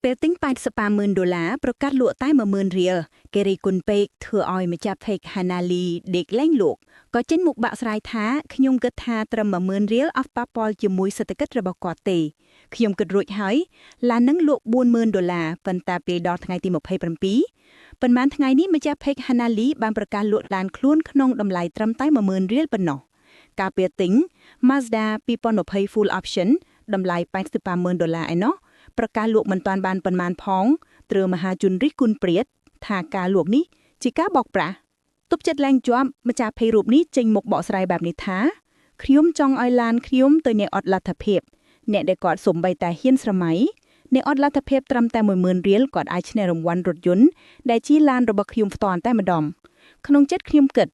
ពេលទិញ$80,000ប្រកាសលក់តែ$10,000គេរីគុណពេកធ្វើឲ្យម្ចាស់ Fake Hanali ដេកលែងលក់ក៏ចេញមុខបាក់ស្រាយថាខ្ញុំគិតថាត្រឹម$10,000អត់ប៉ះពាល់ជាមួយសេដ្ឋកិច្ចរបស់គាត់ទេខ្ញុំគិតរួចហើយឡាននឹងលក់$40,000ប៉ុន្តែពេលដល់ថ្ងៃទី27ប៉ុន្មានថ្ងៃនេះម្ចាស់ Fake Hanali បានប្រកាសលក់ឡានខ្លួនក្នុងតម្លៃត្រឹមតែ$10,000ប៉ុណ្ណោះការពេលទិញ Mazda 2020 Full Option តម្លៃ$85,000ឯណោះប្រកាសលក់មិនទាន់បានប៉ុន្មានផងត្រូវមហាជនរិះគន់ព្រាតថាការលក់នេះជាការបោកប្រាស់ទប់ចិត្តឡើងជាប់ម្ចាស់ភ័យរូបនេះចេញមុខបកស្រាយបែបនេះថាខ្ញុំចង់ឲ្យឡានខ្ញុំទៅអ្នកអត់លទ្ធភាពអ្នកដែលគាត់សំបីតែហ៊ានស្រមៃអ្នកអត់លទ្ធភាពត្រឹមតែ$10,000គាត់អាចឈ្នះរង្វាន់រថយន្តដែលជាឡានរបស់ខ្ញុំផ្ទាល់តែម្ដងក្នុងចិត្តខ្ញុំគិត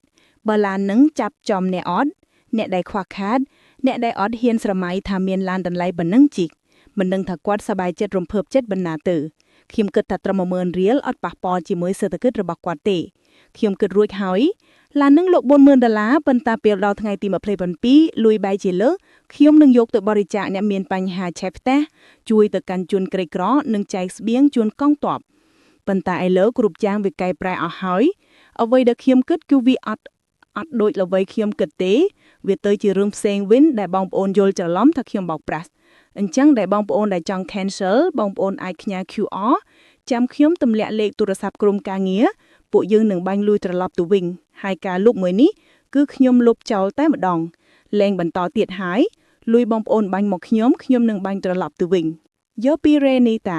បើឡាននឹងចាប់ចំអ្នកអត់អ្នកដែលខ្វះខាតអ្នកដែលអត់ហ៊ានស្រមៃថាមានឡានតម្លៃប៉ុណ្ណឹងជីកមិនដឹងថាគាត់សប្បាយចិត្តរំភើបចិត្តបណ្ណាទៅខ្ញុំគិតថាត្រឹម$10,000អត់ប៉ះពាល់ជាមួយសេដ្ឋកិច្ចរបស់គាត់ទេខ្ញុំគិតរួចហើយឡាននឹងលក់$40,000ប៉ុន្តែពេលដល់ថ្ងៃទី27លុយបាយជាលើខ្ញុំនឹងយកទៅបរិច្ចាគអ្នកមានបញ្ហាឆេះផ្ទះជួយទៅកាន់ជនក្រីក្រនិងចែកស្បៀងជូនកងទ័ពប៉ុន្តែឥឡូវគ្រប់យ៉ាងវាកែប្រែអស់ហើយអ្វីដែលខ្ញុំគិតគឺវាអត់ដូចអ្វីខ្ញុំគិតទេវាទៅជារឿងផ្សេងវិញដែលបងប្អូនយល់ច្រឡំថាខ្ញុំបោកប្រាស់អញ្ចឹងដែលបងប្អូនដែលចង់ cancel បងប្អូនអាចផ្ញើ QR ចាំខ្ញុំទម្លាក់លេខទូរស័ព្ទក្រុមការងារពួកយើងនឹងបាញ់លុយត្រឡប់ទៅវិញហើយការលុបមួយនេះគឺខ្ញុំលុបចោលតែម្ដងលែងបន្តទៀតហើយលុយបងប្អូនបាញ់មកខ្ញុំនឹងបាញ់ត្រឡប់ទៅវិញយកពីរ៉េនីតា